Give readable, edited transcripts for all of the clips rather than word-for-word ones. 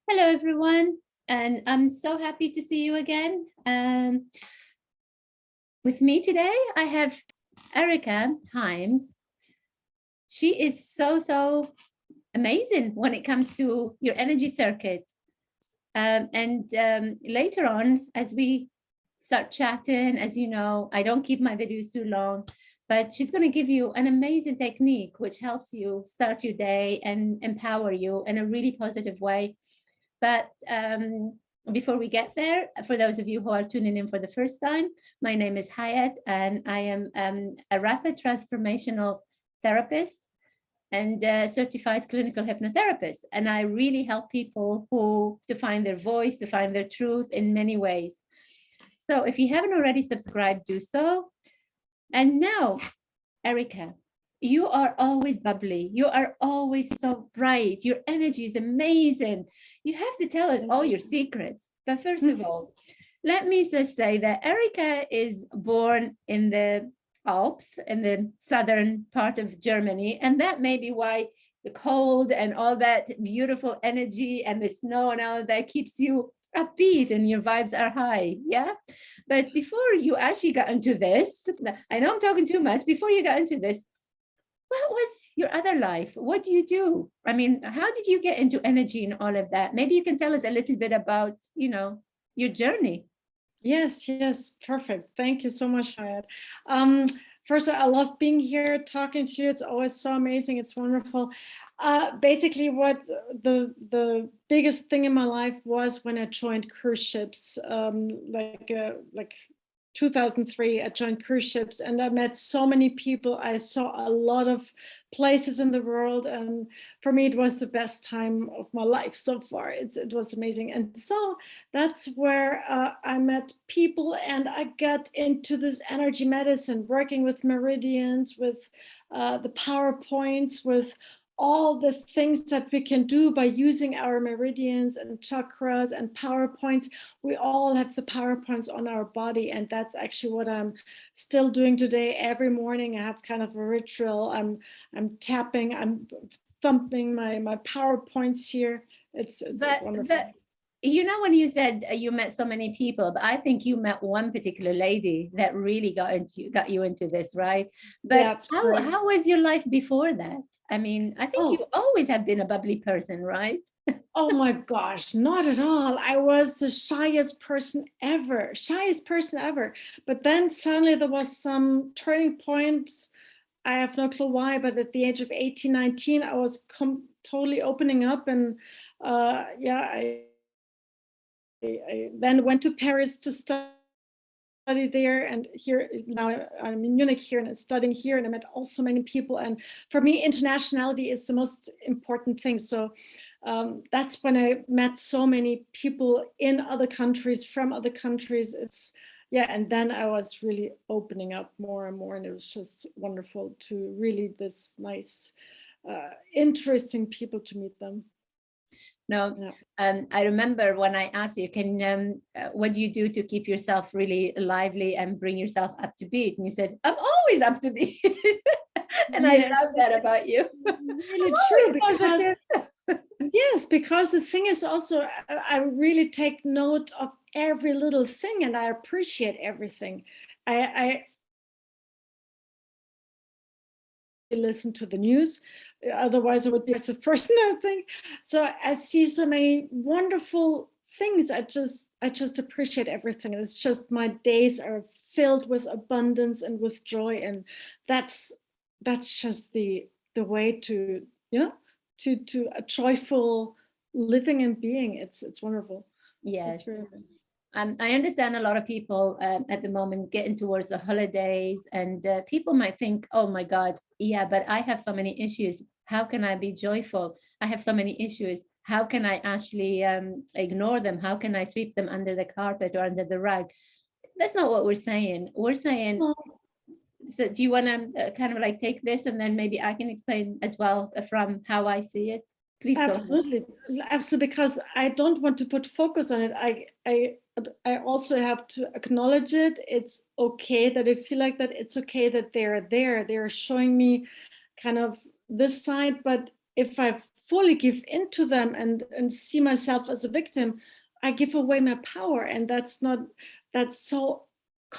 Hello, everyone, and I'm so happy to see you again. With me today, I have Erica Himes. She is so amazing when it comes to your energy circuit. Later on, as we start chatting, as you know, I don't keep my videos too long, but she's going to give you an amazing technique which helps you start your day and empower you in a really positive way. But before we get there, for those of you who are tuning in for the first time, my name is Hayat, and I am a rapid transformational therapist and a certified clinical hypnotherapist. And I really help people to find their voice, to find their truth in many ways. So if you haven't already subscribed, do so. And now, Erica, you are always bubbly. You are always so bright. Your energy is amazing. You have to tell us all your secrets. But first of all, let me just say that Erica is born in the Alps, in the southern part of Germany. And that may be why the cold and all that beautiful energy and the snow and all of that keeps you upbeat and your vibes are high. Yeah. But before you actually got into this, I know I'm talking too much. Before you got into this, what was your other life? What do you do? I mean, how did you get into energy and all of that? Maybe you can tell us a little bit about, your journey. Yes, perfect. Thank you so much, Hayat. First of all, I love being here, talking to you. It's always so amazing. It's wonderful. Basically, what the biggest thing in my life was when I joined cruise ships, like 2003. I joined cruise ships, and I met so many people. I saw a lot of places in the world, and for me, it was the best time of my life so far. It was amazing, and so that's where I met people, and I got into this energy medicine, working with meridians, with the PowerPoints, with all the things that we can do by using our meridians and chakras and PowerPoints. We all have the PowerPoints on our body, and that's actually what I'm still doing today. Every morning I have kind of a ritual. I'm tapping, I'm thumping my PowerPoints here. It's wonderful. When you said you met so many people, but I think you met one particular lady that really got you into this, right? But how was your life before that? I mean, I think you always have been a bubbly person, right? Oh my gosh, not at all. I was the shyest person ever. But then suddenly there was some turning point. I have no clue why, but at the age of 18, 19, I was totally opening up. And I then went to Paris to study there, and here now I'm in Munich here and studying here, and I met also many people. And for me, internationality is the most important thing. So that's when I met so many people in other countries, from other countries. And then I was really opening up more and more, and it was just wonderful to really this nice, interesting people to meet them. No, I remember when I asked you, what do you do to keep yourself really lively and bring yourself up to beat? And you said, I'm always up to beat. And I love that about you. Really true, because the thing is also, I really take note of every little thing, and I appreciate everything. I listen to the news, otherwise I would be a aggressive person, I think. So I see so many wonderful things. I just appreciate everything. It's just, my days are filled with abundance and with joy, and that's just the way to to a joyful living and being. It's wonderful. Yes. It's really nice. I understand a lot of people at the moment getting towards the holidays, and people might think, oh my God, yeah, but I have so many issues. How can I be joyful? I have so many issues. How can I actually ignore them? How can I sweep them under the carpet or under the rug? That's not what we're saying. We're saying, so do you want to kind of like take this, and then maybe I can explain as well from how I see it? Please. Absolutely, because I don't want to put focus on it. I also have to acknowledge it. It's okay that I feel like that. It's okay that they're there. They're showing me kind of this side. But if I fully give into them and see myself as a victim, I give away my power. And that's so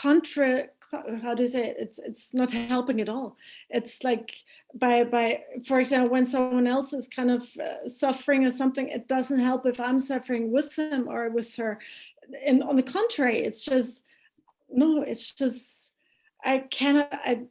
how do you say it? It's not helping at all. It's like by for example, when someone else is kind of suffering or something, it doesn't help if I'm suffering with them or with her. And on the contrary, it's just I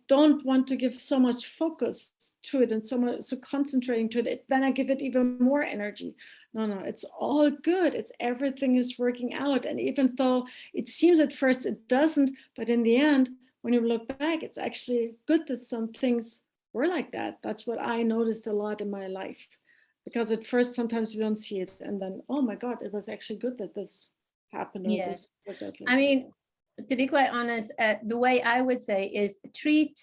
don't want to give so much focus to it and so concentrating to it. Then I give it even more energy. No, it's all good. Everything is working out. And even though it seems at first it doesn't, but in the end, when you look back, it's actually good that some things were like that. That's what I noticed a lot in my life. Because at first, sometimes you don't see it. And then, oh my God, it was actually good that this happened. Or this worked out like I mean, to be quite honest, the way I would say is treat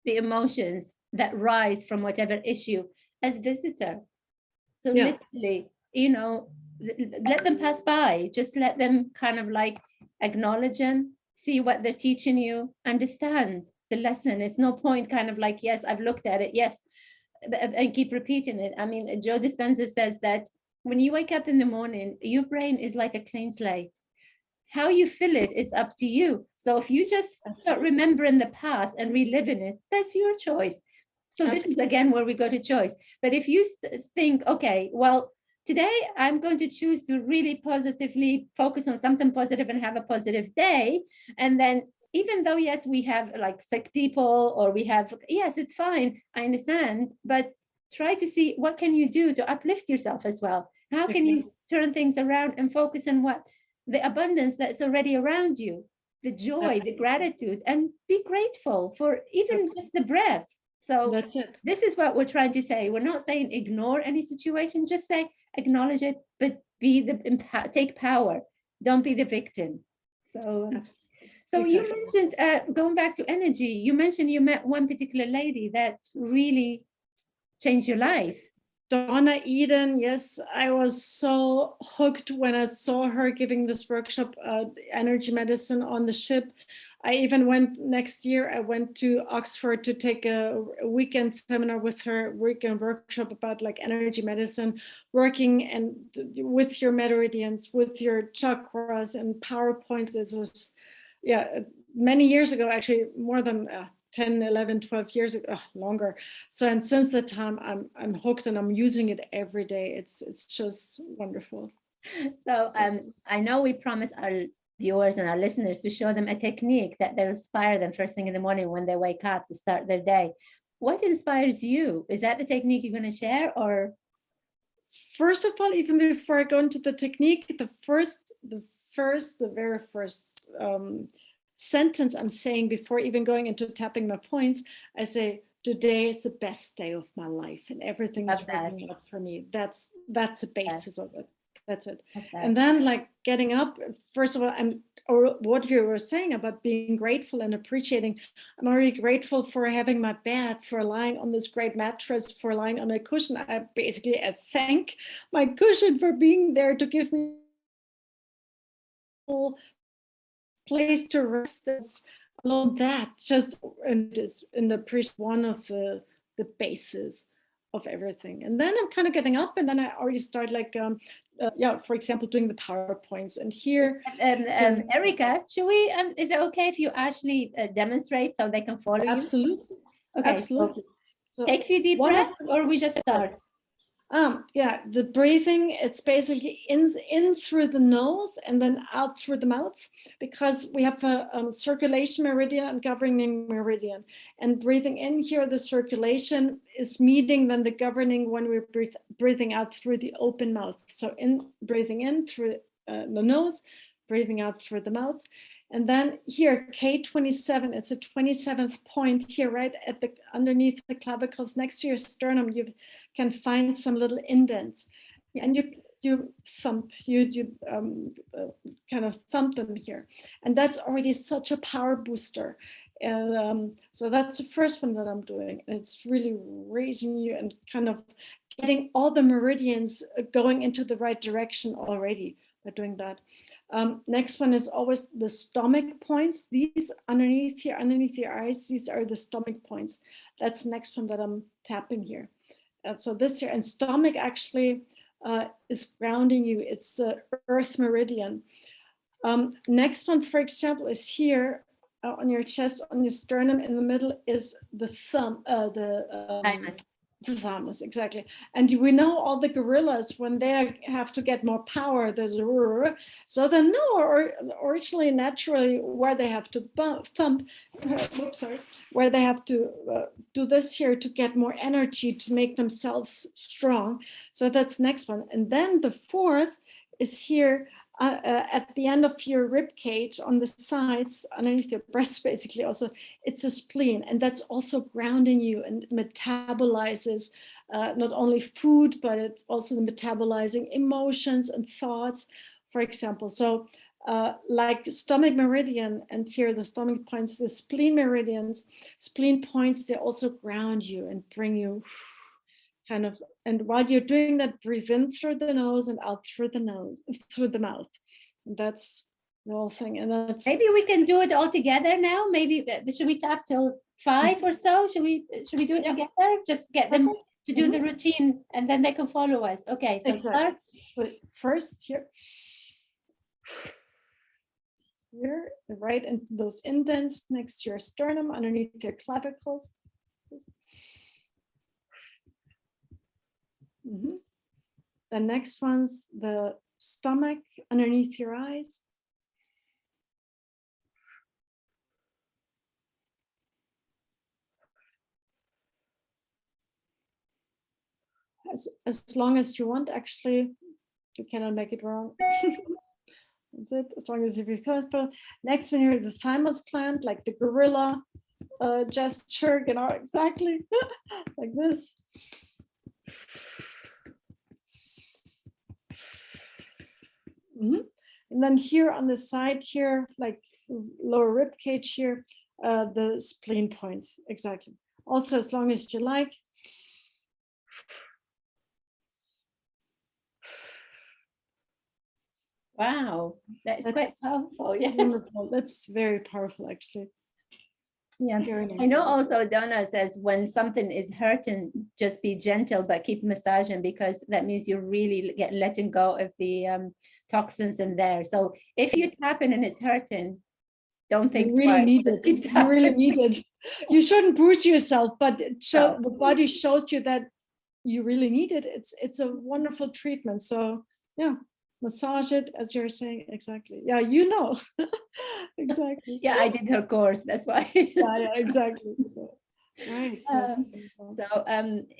the emotions that rise from whatever issue as visitor. So literally, let them pass by. Just let them kind of like acknowledge them, see what they're teaching you, understand the lesson. It's no point kind of like, yes, I've looked at it, yes, and keep repeating it. I mean, Joe Dispenza says that when you wake up in the morning, your brain is like a clean slate. How you feel it, it's up to you. So if you just start remembering the past and reliving it, that's your choice. So this is again where we go to choice. But if you think, okay, well, today I'm going to choose to really positively focus on something positive and have a positive day. And then even though, yes, we have like sick people or we have, yes, it's fine, I understand, but try to see what can you do to uplift yourself as well. How can you turn things around and focus on what the abundance that's already around you, the joy, the gratitude, and be grateful for even just the breath. So that's it. This is what we're trying to say. We're not saying ignore any situation, just say acknowledge it, but take power. Don't be the victim. So exactly. You mentioned going back to energy, you mentioned you met one particular lady that really changed your life. Donna Eden, yes, I was so hooked when I saw her giving this workshop, energy medicine on the ship. I even went next year, I went to Oxford to take a weekend seminar with her, weekend workshop about like energy medicine, working and with your meridians, with your chakras and PowerPoints. This was, many years ago, actually more than 10, 11, 12 years ago, longer. So, and since that time, I'm hooked and I'm using it every day. It's just wonderful. So I know we promised our viewers and our listeners to show them a technique that will inspire them first thing in the morning when they wake up to start their day. What inspires you? Is that the technique you're going to share, or? First of all, even before I go into the technique, the very first sentence I'm saying before even going into tapping my points, I say, today is the best day of my life and everything is working out for me. That's the basis of it. That's it. And then like getting up, first of all, or what you were saying about being grateful and appreciating. I'm already grateful for having my bed, for lying on this great mattress, for lying on a cushion. I thank my cushion for being there to give me a place to rest. It's alone that just, and is in the one of the bases of everything. And then I'm kind of getting up and then I already start like, for example, doing the PowerPoints. And here, Erica, should we, is it okay if you actually demonstrate so they can follow you? Absolutely. Okay. Absolutely. So take a few deep breaths or we just start? The breathing, it's basically in through the nose and then out through the mouth, because we have a circulation meridian and governing meridian. And breathing in here, the circulation is meeting then the governing when we're breathing out through the open mouth. So breathing in through the nose, breathing out through the mouth. And then here, K27, it's a 27th point here, right at underneath the clavicles, next to your sternum, you can find some little indents. Yeah. And you thump, kind of thump them here. And that's already such a power booster. And so that's the first one that I'm doing. And it's really raising you and kind of getting all the meridians going into the right direction already by doing that. Next one is always the stomach points. These underneath here, underneath your eyes, these are the stomach points. That's the next one that I'm tapping here. And so this here, and stomach actually is grounding you. It's earth meridian. Next one, for example, is here on your chest, on your sternum. In the middle is the thumb, the thymus, exactly. And we know all the gorillas, when they have to get more power, there's a so they know originally, naturally, where they have to thump, where they have to do this here to get more energy, to make themselves strong. So that's next one. And then the fourth is here at the end of your rib cage, on the sides, underneath your breast, basically. Also, it's a spleen, and that's also grounding you and metabolizes not only food, but it's also metabolizing emotions and thoughts, for example. So like stomach meridian, and here the stomach points, the spleen meridians, spleen points, they also ground you and bring you kind of, and while you're doing that, breathe in through the nose and out through the mouth. And that's the whole thing. And that's, maybe we can do it all together now. Maybe should we tap till 5 or so? Should we do it together? Just get them to do the routine, and then they can follow us. Okay, so exactly. So first here, right in those indents next to your sternum, underneath your clavicles. The next one's the stomach, underneath your eyes. As long as you want, actually, you cannot make it wrong. That's it, as long as you feel comfortable. Next one here, the thymus gland, like the gorilla gesture, you know, exactly like this. And then here on the side here, like lower rib cage here, the spleen points, exactly. Also, as long as you like. Wow, that's quite powerful. Yes. Wonderful. That's very powerful, actually. Yeah, nice. I know also Donna says when something is hurting, just be gentle, but keep massaging, because that means you're really letting go of the toxins in there. So if you're tapping and it's hurting, don't think you really need it. You really need it. You shouldn't bruise yourself, but the body shows you that you really need it. It's a wonderful treatment. So yeah, massage it, as you're saying. Exactly. Yeah, you know. Exactly. Yeah, I did her course, that's why. Yeah, exactly. So, right.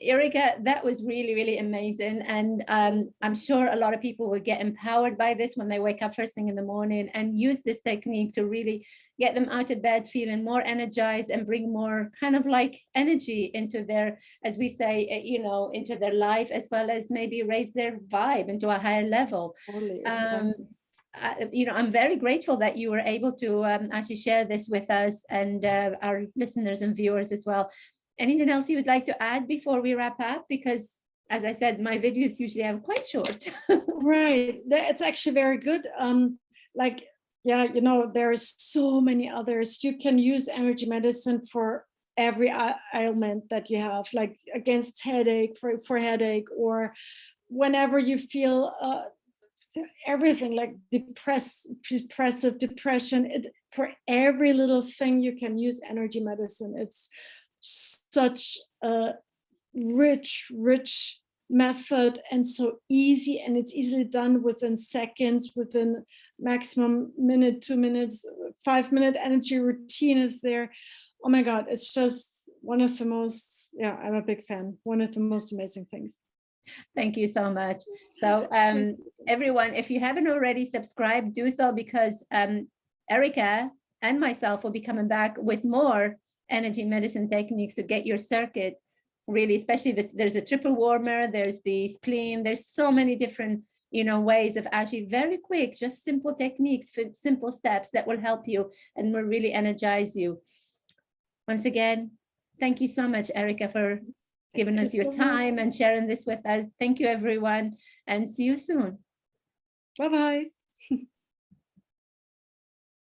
Erika, that was really, really amazing. And I'm sure a lot of people will get empowered by this when they wake up first thing in the morning and use this technique to really get them out of bed feeling more energized and bring more kind of like energy into their, as we say, you know, into their life, as well as maybe raise their vibe into a higher level. Totally, exactly. You know, I'm very grateful that you were able to actually share this with us and our listeners and viewers as well. Anything else you would like to add before we wrap up? Because as I said, my videos usually are quite short. Right, it's actually very good. Like, yeah, you know, there's so many others. You can use energy medicine for every ailment that you have, like against headache, for headache, or whenever you feel everything, like depressive depression. For every little thing you can use energy medicine. It's such a rich method, and so easy, and it's easily done within seconds, within maximum minute, 2 minutes. 5-minute energy routine is there. Oh my God, it's just one of the most, yeah, I'm a big fan, one of the most amazing things. Thank you so much. So everyone, if you haven't already subscribed, do so, because Erika and myself will be coming back with more energy medicine techniques to get your circuit really, especially there's a triple warmer, there's the spleen, there's so many different, you know, ways of actually very quick, just simple techniques, simple steps that will help you and will really energize you. Once again, thank you so much, Erika, for giving us your time and sharing this with us. Thank you, everyone, and see you soon. Bye-bye.